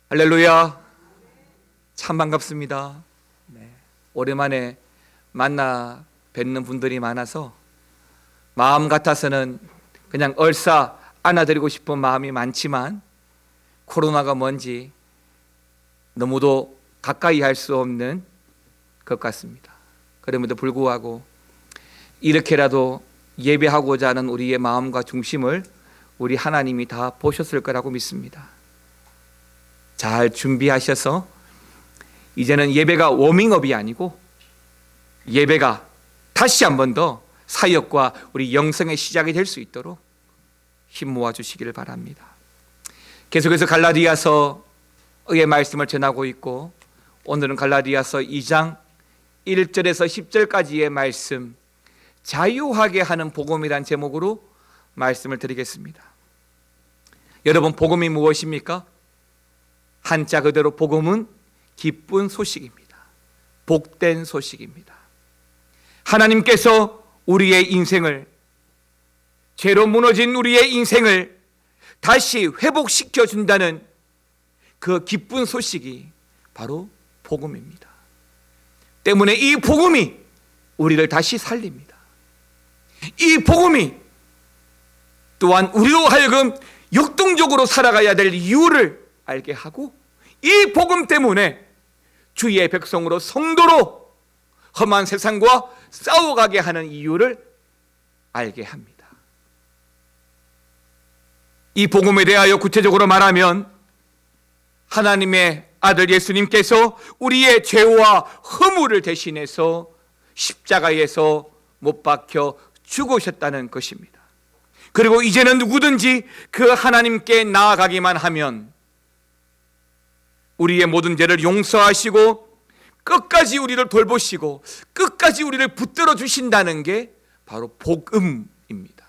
할렐루야. 참 반갑습니다. 오랜만에 만나 뵙는 분들이 많아서 마음 같아서는 그냥 얼싸 안아드리고 싶은 마음이 많지만 코로나가 뭔지 너무도 가까이 할 수 없는 것 같습니다. 그럼에도 불구하고 이렇게라도 예배하고자 하는 우리의 마음과 중심을 우리 하나님이 다 보셨을 거라고 믿습니다. 잘 준비하셔서 이제는 예배가 워밍업이 아니고 예배가 다시 한 번 더 사역과 우리 영성의 시작이 될 수 있도록 힘 모아 주시기를 바랍니다. 계속해서 갈라디아서의 말씀을 전하고 있고, 오늘은 갈라디아서 2장 1절에서 10절까지의 말씀, 자유하게 하는 복음이란 제목으로 말씀을 드리겠습니다. 여러분, 복음이 무엇입니까? 한자 그대로 복음은 기쁜 소식입니다. 복된 소식입니다. 하나님께서 우리의 인생을, 죄로 무너진 우리의 인생을 다시 회복시켜 준다는 그 기쁜 소식이 바로 복음입니다. 때문에 이 복음이 우리를 다시 살립니다. 이 복음이 또한 우리로 하여금 역동적으로 살아가야 될 이유를 알게 하고, 이 복음 때문에 주의 백성으로 성도로 험한 세상과 싸워가게 하는 이유를 알게 합니다. 이 복음에 대하여 구체적으로 말하면 하나님의 아들 예수님께서 우리의 죄와 허물을 대신해서 십자가에서 못 박혀 죽으셨다는 것입니다. 그리고 이제는 누구든지 그 하나님께 나아가기만 하면 우리의 모든 죄를 용서하시고 끝까지 우리를 돌보시고 끝까지 우리를 붙들어 주신다는 게 바로 복음입니다.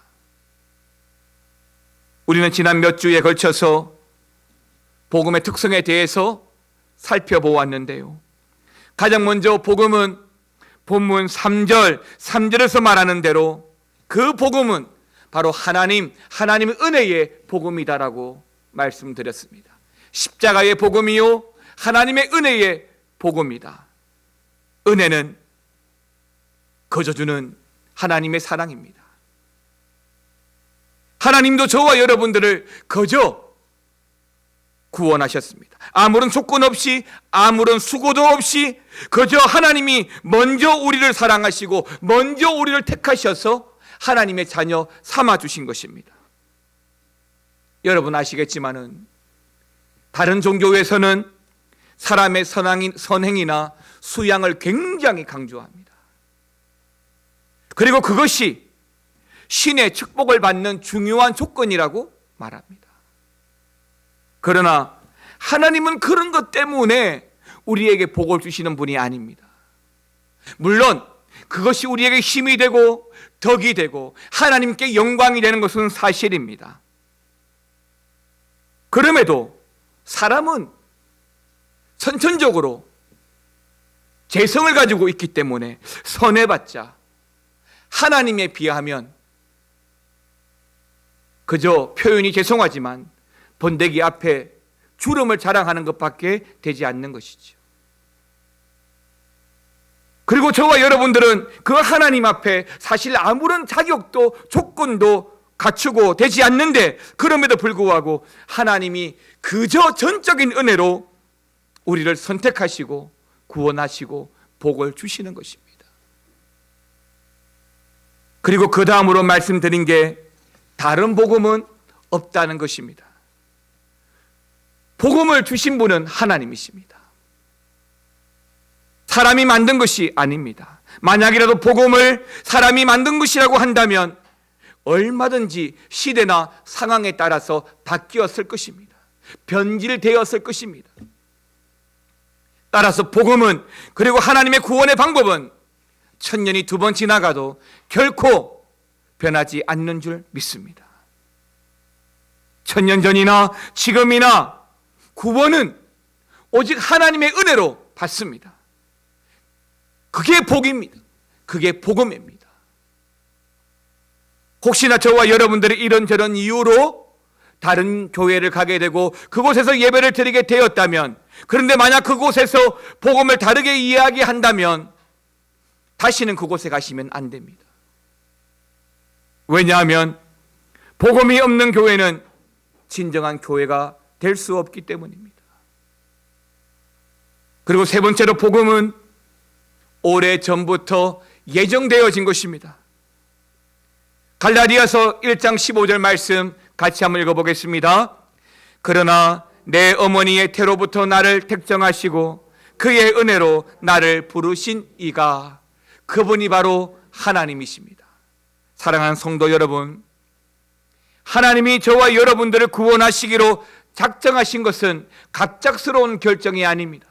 우리는 지난 몇 주에 걸쳐서 복음의 특성에 대해서 살펴보았는데요, 가장 먼저 복음은 본문 3절에서 말하는 대로 그 복음은 바로 하나님의 은혜의 복음이다라고 말씀드렸습니다. 십자가의 복음이요, 하나님의 은혜의 복음이다. 은혜는 거저주는 하나님의 사랑입니다. 하나님도 저와 여러분들을 거저 구원하셨습니다. 아무런 조건 없이, 아무런 수고도 없이 거저 하나님이 먼저 우리를 사랑하시고 먼저 우리를 택하셔서 하나님의 자녀 삼아주신 것입니다. 여러분 아시겠지만은 다른 종교에서는 사람의 선행이나 수양을 굉장히 강조합니다. 그리고 그것이 신의 축복을 받는 중요한 조건이라고 말합니다. 그러나 하나님은 그런 것 때문에 우리에게 복을 주시는 분이 아닙니다. 물론 그것이 우리에게 힘이 되고 덕이 되고 하나님께 영광이 되는 것은 사실입니다. 그럼에도 사람은 선천적으로 재성을 가지고 있기 때문에 선해봤자 하나님에 비하면 그저 표현이 죄송하지만 번데기 앞에 주름을 자랑하는 것밖에 되지 않는 것이죠. 그리고 저와 여러분들은 그 하나님 앞에 사실 아무런 자격도 조건도 갖추고 되지 않는데, 그럼에도 불구하고 하나님이 그저 전적인 은혜로 우리를 선택하시고 구원하시고 복을 주시는 것입니다. 그리고 그 다음으로 말씀드린 게 다른 복음은 없다는 것입니다. 복음을 주신 분은 하나님이십니다. 사람이 만든 것이 아닙니다. 만약이라도 복음을 사람이 만든 것이라고 한다면 얼마든지 시대나 상황에 따라서 바뀌었을 것입니다. 변질되었을 것입니다. 따라서 복음은, 그리고 하나님의 구원의 방법은 천년이 두 번 지나가도 결코 변하지 않는 줄 믿습니다. 천년 전이나 지금이나 구원은 오직 하나님의 은혜로 받습니다. 그게 복입니다. 그게 복음입니다. 혹시나 저와 여러분들이 이런저런 이유로 다른 교회를 가게 되고 그곳에서 예배를 드리게 되었다면, 그런데 만약 그곳에서 복음을 다르게 이야기한다면 다시는 그곳에 가시면 안 됩니다. 왜냐하면 복음이 없는 교회는 진정한 교회가 될 수 없기 때문입니다. 그리고 세 번째로, 복음은 오래전부터 예정되어진 것입니다. 갈라디아서 1장 15절 말씀 같이 한번 읽어보겠습니다. 그러나 내 어머니의 태로부터 나를 택정하시고 그의 은혜로 나를 부르신 이가, 그분이 바로 하나님이십니다. 사랑하는 성도 여러분, 하나님이 저와 여러분들을 구원하시기로 작정하신 것은 갑작스러운 결정이 아닙니다.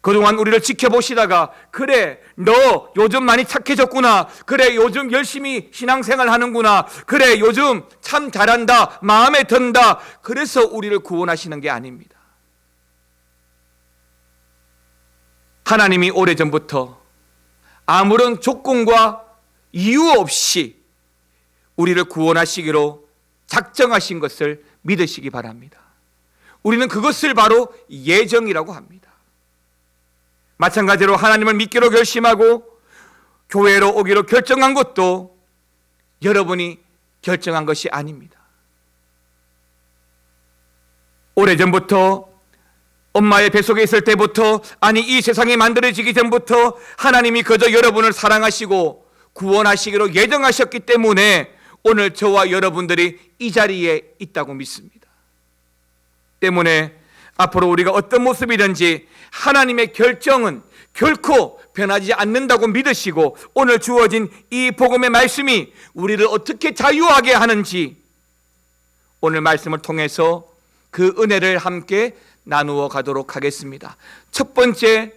그동안 우리를 지켜보시다가, 그래 너 요즘 많이 착해졌구나, 그래 요즘 열심히 신앙생활 하는구나, 그래 요즘 참 잘한다, 마음에 든다, 그래서 우리를 구원하시는 게 아닙니다. 하나님이 오래전부터 아무런 조건과 이유 없이 우리를 구원하시기로 작정하신 것을 믿으시기 바랍니다. 우리는 그것을 바로 예정이라고 합니다. 마찬가지로 하나님을 믿기로 결심하고 교회로 오기로 결정한 것도 여러분이 결정한 것이 아닙니다. 오래전부터, 엄마의 뱃속에 있을 때부터, 아니 이 세상이 만들어지기 전부터 하나님이 그저 여러분을 사랑하시고 구원하시기로 예정하셨기 때문에 오늘 저와 여러분들이 이 자리에 있다고 믿습니다. 때문에 앞으로 우리가 어떤 모습이든지 하나님의 결정은 결코 변하지 않는다고 믿으시고, 오늘 주어진 이 복음의 말씀이 우리를 어떻게 자유하게 하는지 오늘 말씀을 통해서 그 은혜를 함께 나누어 가도록 하겠습니다. 첫 번째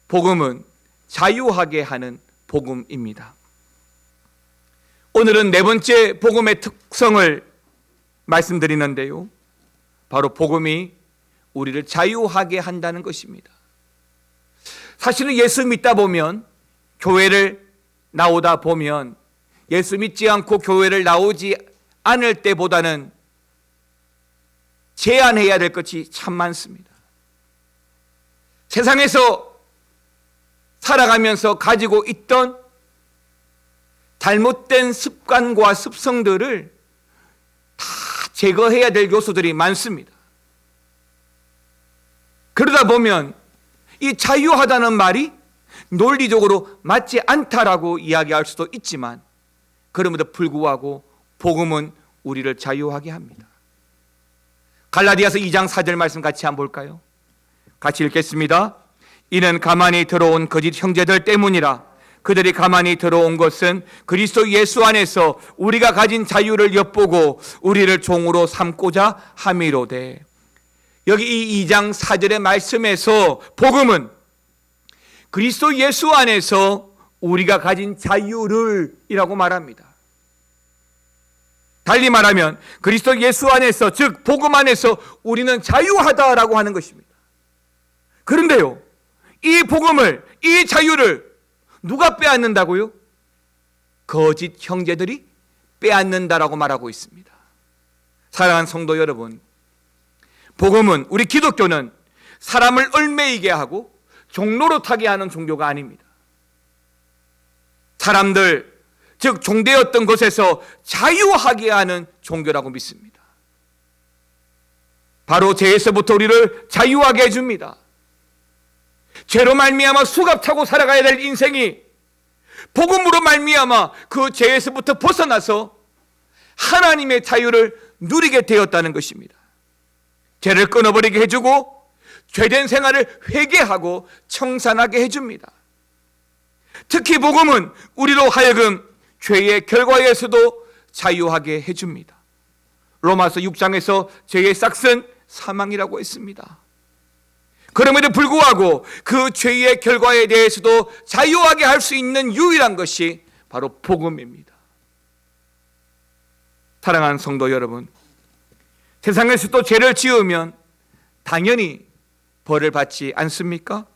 복음은 자유하게 하는 복음입니다. 오늘은 네 번째 복음의 특성을 말씀드리는데요, 바로 복음이 우리를 자유하게 한다는 것입니다. 사실은 예수 믿다 보면, 교회를 나오다 보면, 예수 믿지 않고 교회를 나오지 않을 때보다는 제한해야 될 것이 참 많습니다. 세상에서 살아가면서 가지고 있던 잘못된 습관과 습성들을 다 제거해야 될 요소들이 많습니다. 그러다 보면 이 자유하다는 말이 논리적으로 맞지 않다라고 이야기할 수도 있지만, 그럼에도 불구하고 복음은 우리를 자유하게 합니다. 갈라디아서 2장 4절 말씀 같이 한번 볼까요? 같이 읽겠습니다. 이는 가만히 들어온 거짓 형제들 때문이라. 그들이 가만히 들어온 것은 그리스도 예수 안에서 우리가 가진 자유를 엿보고 우리를 종으로 삼고자 함이로되. 여기 이 2장 4절의 말씀에서 복음은 그리스도 예수 안에서 우리가 가진 자유를 이라고 말합니다. 달리 말하면 그리스도 예수 안에서, 즉 복음 안에서 우리는 자유하다라고 하는 것입니다. 그런데요, 이 복음을, 이 자유를 누가 빼앗는다고요? 거짓 형제들이 빼앗는다라고 말하고 있습니다. 사랑하는 성도 여러분, 복음은, 우리 기독교는 사람을 얽매이게 하고 종로로 타게 하는 종교가 아닙니다. 사람들, 즉 종되었던 것에서 자유하게 하는 종교라고 믿습니다. 바로 죄에서부터 우리를 자유하게 해줍니다. 죄로 말미암아 수갑차고 살아가야 될 인생이 복음으로 말미암아 그 죄에서부터 벗어나서 하나님의 자유를 누리게 되었다는 것입니다. 죄를 끊어버리게 해주고 죄된 생활을 회개하고 청산하게 해줍니다. 특히 복음은 우리로 하여금 죄의 결과에서도 자유하게 해줍니다. 로마서 6장에서 죄의 싹은 사망이라고 했습니다. 그럼에도 불구하고 그 죄의 결과에 대해서도 자유하게 할 수 있는 유일한 것이 바로 복음입니다. 사랑하는 성도 여러분, 세상에서도 죄를 지으면 당연히 벌을 받지 않습니까?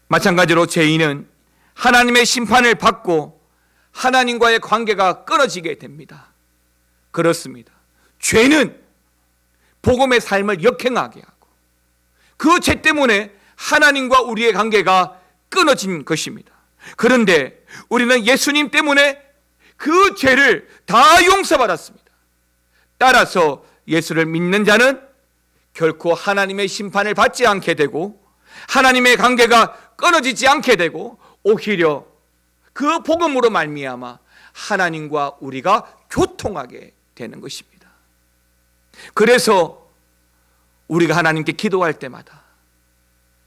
마찬가지로 죄인은 하나님의 심판을 받고 하나님과의 관계가 끊어지게 됩니다. 그렇습니다. 죄는 복음의 삶을 역행하게 하고 그 죄 때문에 하나님과 우리의 관계가 끊어진 것입니다. 그런데 우리는 예수님 때문에 그 죄를 다 용서받았습니다. 따라서 예수를 믿는 자는 결코 하나님의 심판을 받지 않게 되고 하나님의 관계가 끊어지지 않게 되고 오히려 그 복음으로 말미암아 하나님과 우리가 교통하게 되는 것입니다. 그래서 우리가 하나님께 기도할 때마다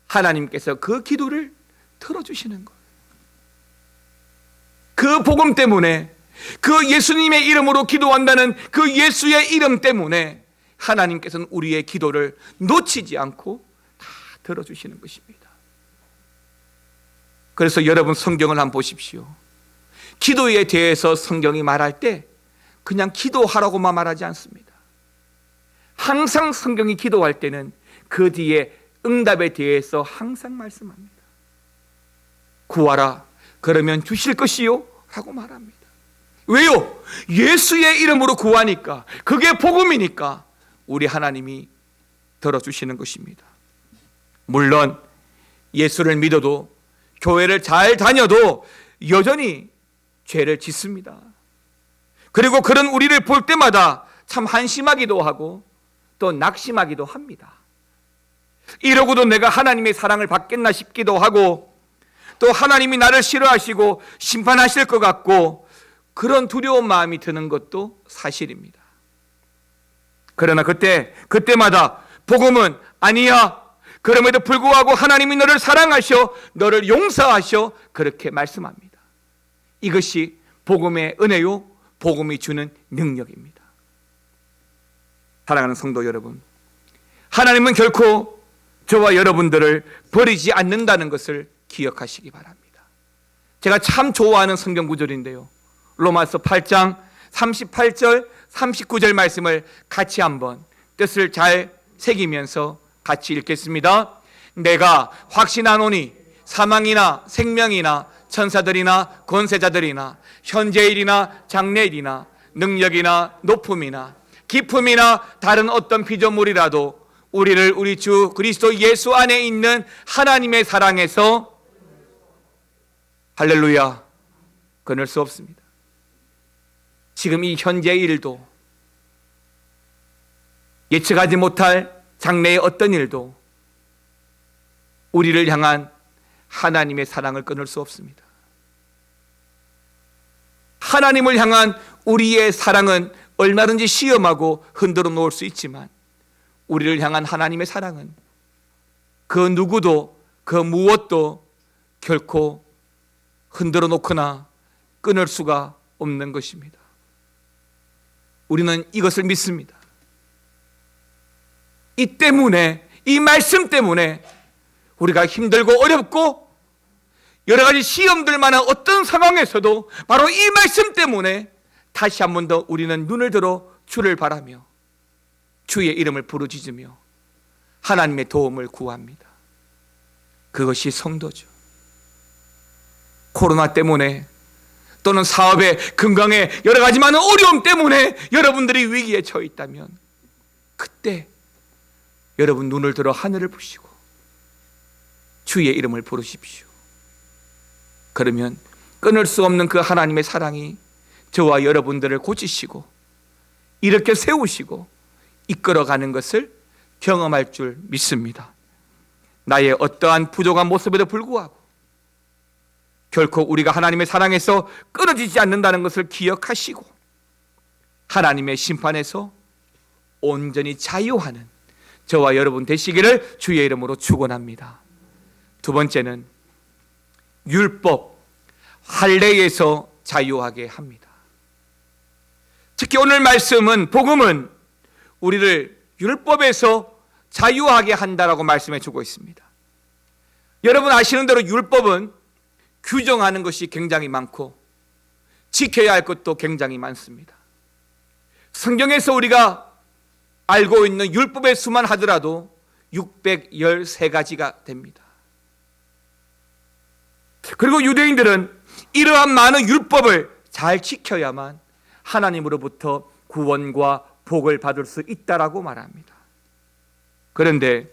하나님께서 그 기도를 들어주시는 거예요. 그 복음 때문에, 그 예수님의 이름으로 기도한다는 그 예수의 이름 때문에 하나님께서는 우리의 기도를 놓치지 않고 다 들어주시는 것입니다. 그래서 여러분 성경을 한번 보십시오. 기도에 대해서 성경이 말할 때 그냥 기도하라고만 말하지 않습니다. 항상 성경이 기도할 때는 그 뒤에 응답에 대해서 항상 말씀합니다. 구하라 그러면 주실 것이요 라고 말합니다. 왜요? 예수의 이름으로 구하니까, 그게 복음이니까 우리 하나님이 들어주시는 것입니다. 물론 예수를 믿어도 교회를 잘 다녀도 여전히 죄를 짓습니다. 그리고 그런 우리를 볼 때마다 참 한심하기도 하고 또 낙심하기도 합니다. 이러고도 내가 하나님의 사랑을 받겠나 싶기도 하고 또 하나님이 나를 싫어하시고 심판하실 것 같고 그런 두려운 마음이 드는 것도 사실입니다. 그러나 그때마다 복음은 아니야, 그럼에도 불구하고 하나님이 너를 사랑하셔 너를 용서하셔 그렇게 말씀합니다. 이것이 복음의 은혜요, 복음이 주는 능력입니다. 사랑하는 성도 여러분, 하나님은 결코 저와 여러분들을 버리지 않는다는 것을 기억하시기 바랍니다. 제가 참 좋아하는 성경 구절인데요, 로마서 8장 38절 39절 말씀을 같이 한번 뜻을 잘 새기면서 같이 읽겠습니다. 내가 확신하노니 사망이나 생명이나 천사들이나 권세자들이나 현재일이나 장래일이나 능력이나 높음이나 깊음이나 다른 어떤 피조물이라도 우리를 우리 주 그리스도 예수 안에 있는 하나님의 사랑에서 할렐루야 끊을 수 없습니다. 지금 이 현재의 일도 예측하지 못할 장래의 어떤 일도 우리를 향한 하나님의 사랑을 끊을 수 없습니다. 하나님을 향한 우리의 사랑은 얼마든지 시험하고 흔들어 놓을 수 있지만 우리를 향한 하나님의 사랑은 그 누구도 그 무엇도 결코 흔들어 놓거나 끊을 수가 없는 것입니다. 우리는 이것을 믿습니다. 이 때문에, 이 말씀 때문에 우리가 힘들고 어렵고 여러 가지 시험들 만한 어떤 상황에서도 바로 이 말씀 때문에 다시 한 번 더 우리는 눈을 들어 주를 바라며 주의 이름을 부르짖으며 하나님의 도움을 구합니다. 그것이 성도죠. 코로나 때문에 또는 사업의 건강에 여러 가지 많은 어려움 때문에 여러분들이 위기에 처해 있다면 그때 여러분 눈을 들어 하늘을 보시고 주의 이름을 부르십시오. 그러면 끊을 수 없는 그 하나님의 사랑이 저와 여러분들을 고치시고 이렇게 세우시고 이끌어가는 것을 경험할 줄 믿습니다. 나의 어떠한 부족한 모습에도 불구하고 결코 우리가 하나님의 사랑에서 끊어지지 않는다는 것을 기억하시고 하나님의 심판에서 온전히 자유하는 저와 여러분 되시기를 주의 이름으로 축원합니다. 두 번째는 율법, 할례에서 자유하게 합니다. 특히 오늘 말씀은, 복음은 우리를 율법에서 자유하게 한다라고 말씀해 주고 있습니다. 여러분 아시는 대로 율법은 규정하는 것이 굉장히 많고 지켜야 할 것도 굉장히 많습니다. 성경에서 우리가 알고 있는 율법의 수만 하더라도 613가지가 됩니다. 그리고 유대인들은 이러한 많은 율법을 잘 지켜야만 하나님으로부터 구원과 복을 받을 수 있다라고 말합니다. 그런데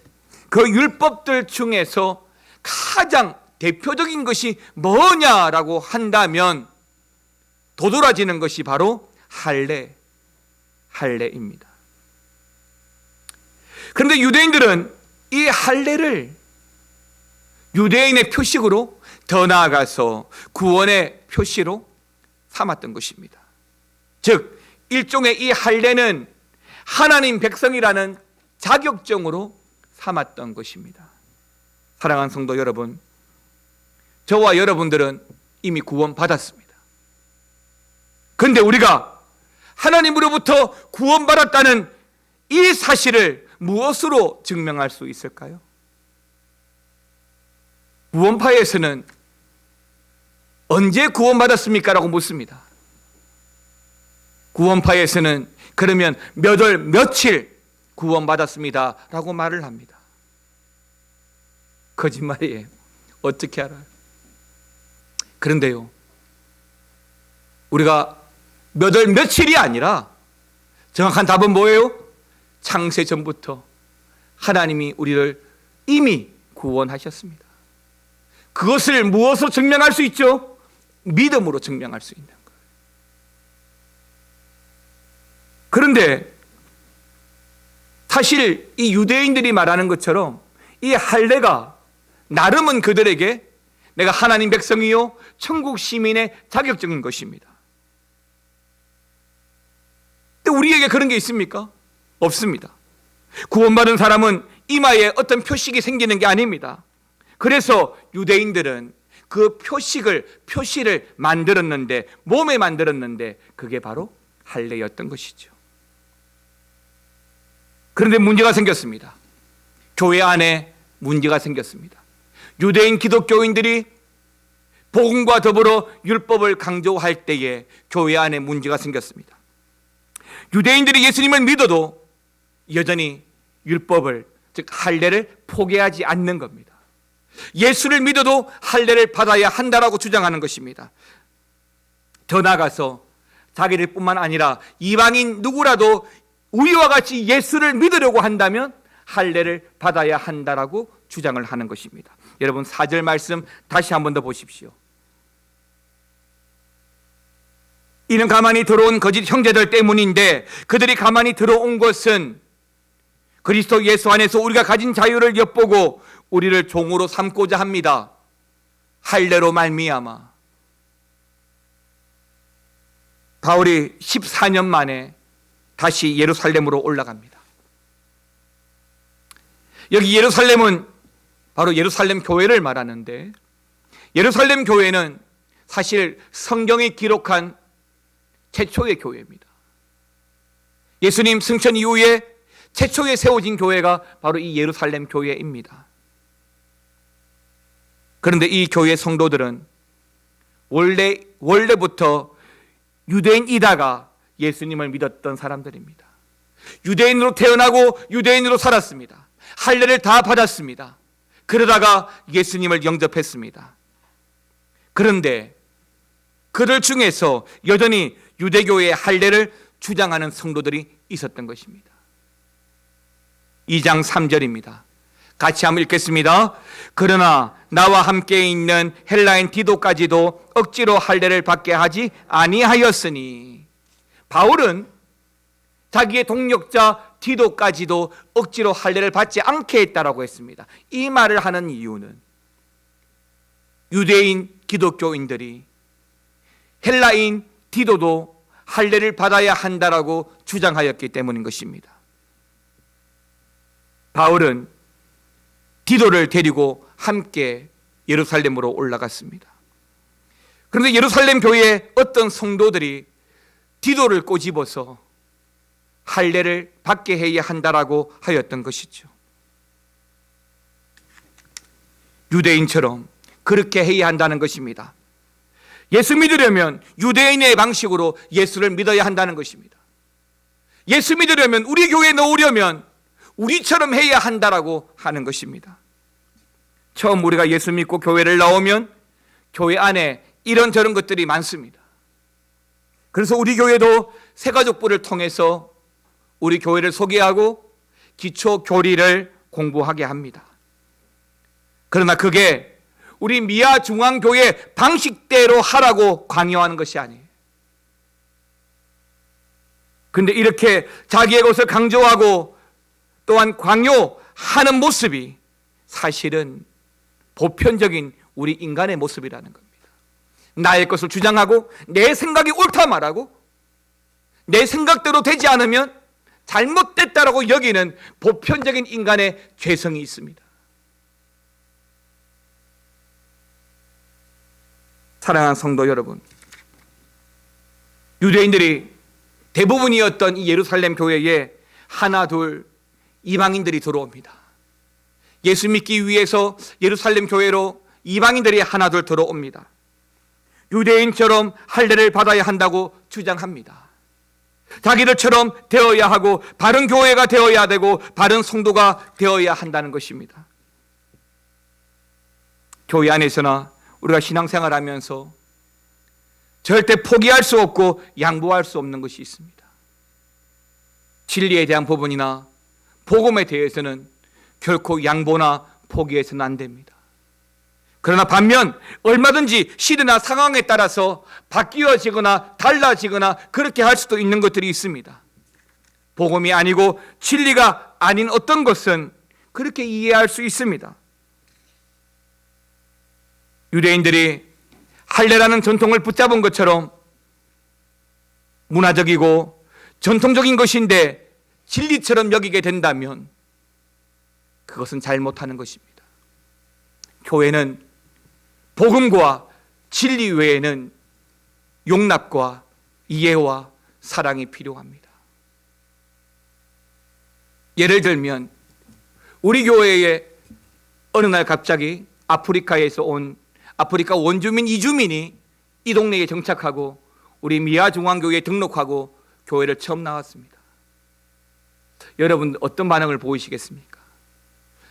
그 율법들 중에서 가장 대표적인 것이 뭐냐라고 한다면 도드라지는 것이 바로 할례입니다. 그런데 유대인들은 이 할례를 유대인의 표식으로, 더 나아가서 구원의 표시로 삼았던 것입니다. 즉 일종의 이 할례는 하나님 백성이라는 자격증으로 삼았던 것입니다. 사랑하는 성도 여러분, 저와 여러분들은 이미 구원받았습니다. 그런데 우리가 하나님으로부터 구원받았다는 이 사실을 무엇으로 증명할 수 있을까요? 구원파에서는 언제 구원받았습니까? 라고 묻습니다. 구원파에서는 그러면 몇 월 며칠 구원받았습니다 라고 말을 합니다. 거짓말이에요. 어떻게 알아요? 그런데요, 우리가 몇 월 며칠이 아니라 정확한 답은 뭐예요? 창세 전부터 하나님이 우리를 이미 구원하셨습니다. 그것을 무엇으로 증명할 수 있죠? 믿음으로 증명할 수 있는 거예요. 그런데 사실 이 유대인들이 말하는 것처럼 이 할례가 나름은 그들에게 내가 하나님 백성이요 천국 시민의 자격증인 것입니다. 근데 우리에게 그런 게 있습니까? 없습니다. 구원받은 사람은 이마에 어떤 표식이 생기는 게 아닙니다. 그래서 유대인들은 그 표시를 만들었는데, 몸에 만들었는데 그게 바로 할례였던 것이죠. 그런데 문제가 생겼습니다. 교회 안에 문제가 생겼습니다. 유대인 기독교인들이 복음과 더불어 율법을 강조할 때에 교회 안에 문제가 생겼습니다. 유대인들이 예수님을 믿어도 여전히 율법을, 즉 할례를 포기하지 않는 겁니다. 예수를 믿어도 할례를 받아야 한다라고 주장하는 것입니다. 더 나아가서 자기들 뿐만 아니라 이방인 누구라도 우리와 같이 예수를 믿으려고 한다면 할례를 받아야 한다라고 주장을 하는 것입니다. 여러분 4절 말씀 다시 한 번 더 보십시오. 이는 가만히 들어온 거짓 형제들 때문인데 그들이 가만히 들어온 것은 그리스도 예수 안에서 우리가 가진 자유를 엿보고 우리를 종으로 삼고자 합니다. 할례로 말미암아. 바울이 14년 만에 다시 예루살렘으로 올라갑니다. 여기 예루살렘은 바로 예루살렘 교회를 말하는데, 예루살렘 교회는 사실 성경이 기록한 최초의 교회입니다. 예수님 승천 이후에 최초에 세워진 교회가 바로 이 예루살렘 교회입니다. 그런데 이 교회 성도들은 원래부터 유대인이다가 예수님을 믿었던 사람들입니다. 유대인으로 태어나고 유대인으로 살았습니다. 할례를 다 받았습니다. 그러다가 예수님을 영접했습니다. 그런데 그들 중에서 여전히 유대교의 할례를 주장하는 성도들이 있었던 것입니다. 2장 3절입니다. 같이 한번 읽겠습니다. 그러나 나와 함께 있는 헬라인 디도까지도 억지로 할례를 받게 하지 아니하였으니, 바울은 자기의 동력자 디도까지도 억지로 할례를 받지 않게 했다라고 했습니다. 이 말을 하는 이유는 유대인 기독교인들이 헬라인 디도도 할례를 받아야 한다라고 주장하였기 때문인 것입니다. 바울은 디도를 데리고 함께 예루살렘으로 올라갔습니다. 그런데 예루살렘 교회의 어떤 성도들이 디도를 꼬집어서 할례를 받게 해야 한다라고 하였던 것이죠. 유대인처럼 그렇게 해야 한다는 것입니다. 예수 믿으려면 유대인의 방식으로 예수를 믿어야 한다는 것입니다. 예수 믿으려면, 우리 교회에 넣으려면 우리처럼 해야 한다라고 하는 것입니다. 처음 우리가 예수 믿고 교회를 나오면 교회 안에 이런저런 것들이 많습니다. 그래서 우리 교회도 새가족부를 통해서 우리 교회를 소개하고 기초 교리를 공부하게 합니다. 그러나 그게 우리 미아 중앙교회 방식대로 하라고 강요하는 것이 아니에요. 근데 이렇게 자기의 것을 강조하고 또한 강요하는 모습이 사실은 보편적인 우리 인간의 모습이라는 겁니다. 나의 것을 주장하고 내 생각이 옳다 말하고 내 생각대로 되지 않으면 잘못됐다라고 여기는 보편적인 인간의 죄성이 있습니다. 사랑하는 성도 여러분, 유대인들이 대부분이었던 이 예루살렘 교회에 하나 둘 이방인들이 들어옵니다. 예수 믿기 위해서 예루살렘 교회로 이방인들이 하나 둘 들어옵니다. 유대인처럼 할례를 받아야 한다고 주장합니다. 자기들처럼 되어야 하고 바른 교회가 되어야 되고 바른 성도가 되어야 한다는 것입니다. 교회 안에서나 우리가 신앙생활하면서 절대 포기할 수 없고 양보할 수 없는 것이 있습니다. 진리에 대한 부분이나 복음에 대해서는 결코 양보나 포기해서는 안 됩니다. 그러나 반면 얼마든지 시대나 상황에 따라서 바뀌어지거나 달라지거나 그렇게 할 수도 있는 것들이 있습니다. 복음이 아니고 진리가 아닌 어떤 것은 그렇게 이해할 수 있습니다. 유대인들이 할례라는 전통을 붙잡은 것처럼 문화적이고 전통적인 것인데 진리처럼 여기게 된다면 그것은 잘못하는 것입니다. 교회는 복음과 진리 외에는 용납과 이해와 사랑이 필요합니다. 예를 들면 우리 교회에 어느 날 갑자기 아프리카에서 온 아프리카 원주민 이주민이 이 동네에 정착하고 우리 미아중앙교회에 등록하고 교회를 처음 나왔습니다. 여러분 어떤 반응을 보이시겠습니까?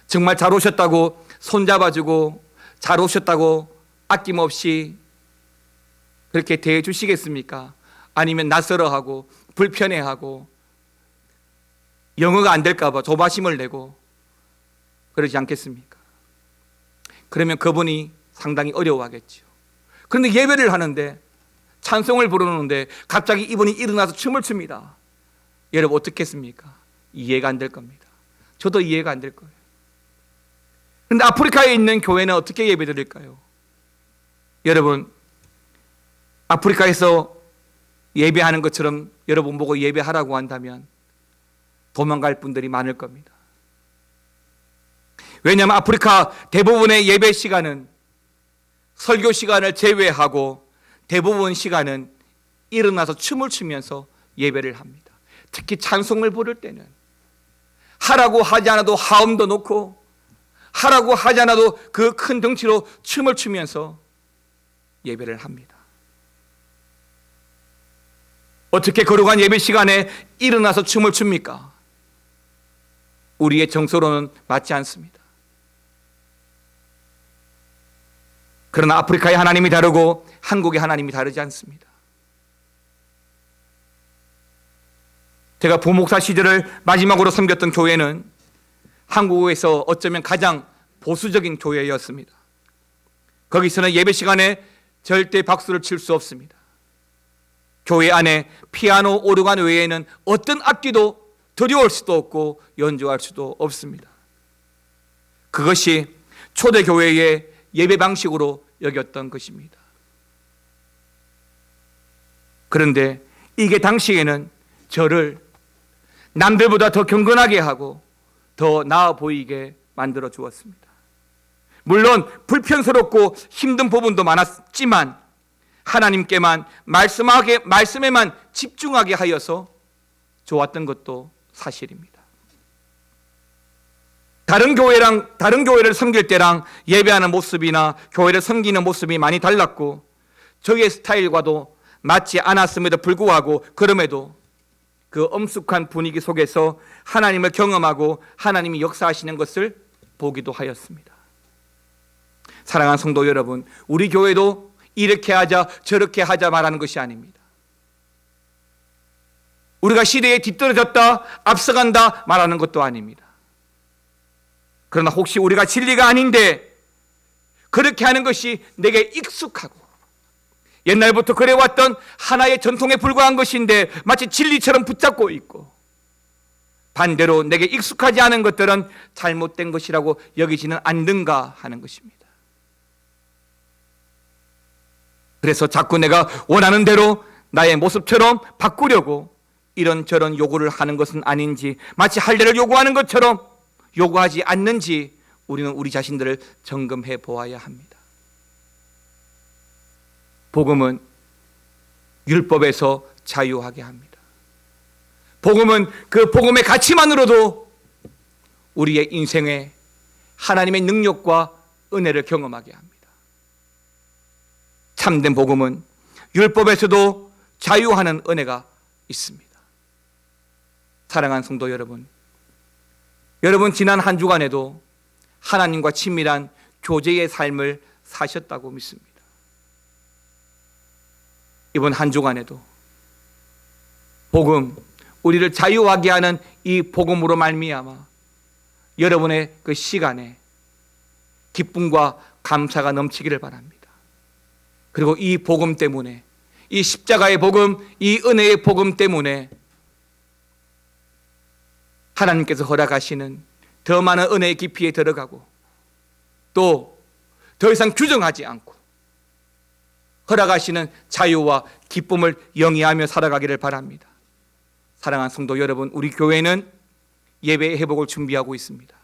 정말 잘 오셨다고 손잡아주고 잘 오셨다고 아낌없이 그렇게 대해 주시겠습니까? 아니면 낯설어하고 불편해하고 영어가 안 될까 봐 조바심을 내고 그러지 않겠습니까? 그러면 그분이 상당히 어려워하겠죠. 그런데 예배를 하는데 찬송을 부르는데 갑자기 이분이 일어나서 춤을 춥니다. 여러분 어떻게 했습니까? 이해가 안 될 겁니다. 저도 이해가 안 될 거예요. 그런데 아프리카에 있는 교회는 어떻게 예배드릴까요? 여러분 아프리카에서 예배하는 것처럼 여러분 보고 예배하라고 한다면 도망갈 분들이 많을 겁니다. 왜냐하면 아프리카 대부분의 예배 시간은 설교 시간을 제외하고 대부분 시간은 일어나서 춤을 추면서 예배를 합니다. 특히 찬송을 부를 때는 하라고 하지 않아도 하음도 놓고 하라고 하지 않아도 그 큰 덩치로 춤을 추면서 예배를 합니다. 어떻게 거룩한 예배 시간에 일어나서 춤을 춥니까? 우리의 정서로는 맞지 않습니다. 그러나 아프리카의 하나님이 다르고 한국의 하나님이 다르지 않습니다. 제가 부목사 시절을 마지막으로 섬겼던 교회는 한국에서 어쩌면 가장 보수적인 교회였습니다. 거기서는 예배 시간에 절대 박수를 칠 수 없습니다. 교회 안에 피아노, 오르간 외에는 어떤 악기도 들여올 수도 없고 연주할 수도 없습니다. 그것이 초대교회의 예배 방식으로 여겼던 것입니다. 그런데 이게 당시에는 저를 남들보다 더 경건하게 하고 더 나아 보이게 만들어 주었습니다. 물론 불편스럽고 힘든 부분도 많았지만 하나님께만 말씀에만 집중하게 하여서 좋았던 것도 사실입니다. 다른 교회를 섬길 때랑 예배하는 모습이나 교회를 섬기는 모습이 많이 달랐고 저의 스타일과도 맞지 않았음에도 불구하고 그럼에도 그 엄숙한 분위기 속에서 하나님을 경험하고 하나님이 역사하시는 것을 보기도 하였습니다. 사랑하는 성도 여러분, 우리 교회도 이렇게 하자 저렇게 하자 말하는 것이 아닙니다. 우리가 시대에 뒤떨어졌다, 앞서간다 말하는 것도 아닙니다. 그러나 혹시 우리가 진리가 아닌데 그렇게 하는 것이 내게 익숙하고 옛날부터 그래왔던 하나의 전통에 불과한 것인데 마치 진리처럼 붙잡고 있고, 반대로 내게 익숙하지 않은 것들은 잘못된 것이라고 여기지는 않는가 하는 것입니다. 그래서 자꾸 내가 원하는 대로 나의 모습처럼 바꾸려고 이런저런 요구를 하는 것은 아닌지, 마치 할례를 요구하는 것처럼 요구하지 않는지 우리는 우리 자신들을 점검해 보아야 합니다. 복음은 율법에서 자유하게 합니다. 복음은 그 복음의 가치만으로도 우리의 인생에 하나님의 능력과 은혜를 경험하게 합니다. 참된 복음은 율법에서도 자유하는 은혜가 있습니다. 사랑하는 성도 여러분, 여러분 지난 한 주간에도 하나님과 친밀한 교제의 삶을 사셨다고 믿습니다. 이번 한 주간에도 복음, 우리를 자유하게 하는 이 복음으로 말미암아 여러분의 그 시간에 기쁨과 감사가 넘치기를 바랍니다. 그리고 이 복음 때문에, 이 십자가의 복음, 이 은혜의 복음 때문에 하나님께서 허락하시는 더 많은 은혜의 깊이에 들어가고 또 더 이상 규정하지 않고 허락하시는 자유와 기쁨을 영위하며 살아가기를 바랍니다. 사랑하는 성도 여러분, 우리 교회는 예배의 회복을 준비하고 있습니다.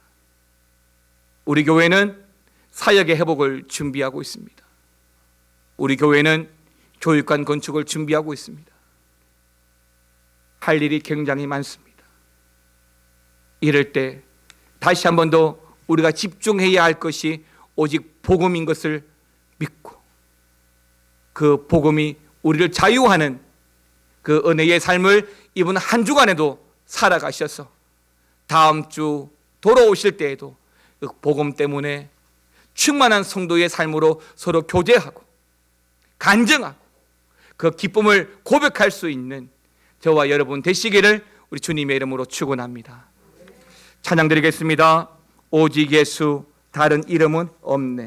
우리 교회는 사역의 회복을 준비하고 있습니다. 우리 교회는 교육관 건축을 준비하고 있습니다. 할 일이 굉장히 많습니다. 이럴 때 다시 한 번 더 우리가 집중해야 할 것이 오직 복음인 것을 믿고 그 복음이 우리를 자유하는 그 은혜의 삶을 이번 한 주간에도 살아가셔서 다음 주 돌아오실 때에도 그 복음 때문에 충만한 성도의 삶으로 서로 교제하고 간증하고 그 기쁨을 고백할 수 있는 저와 여러분 되시기를 우리 주님의 이름으로 축원합니다. 찬양 드리겠습니다. 오직 예수, 다른 이름은 없네.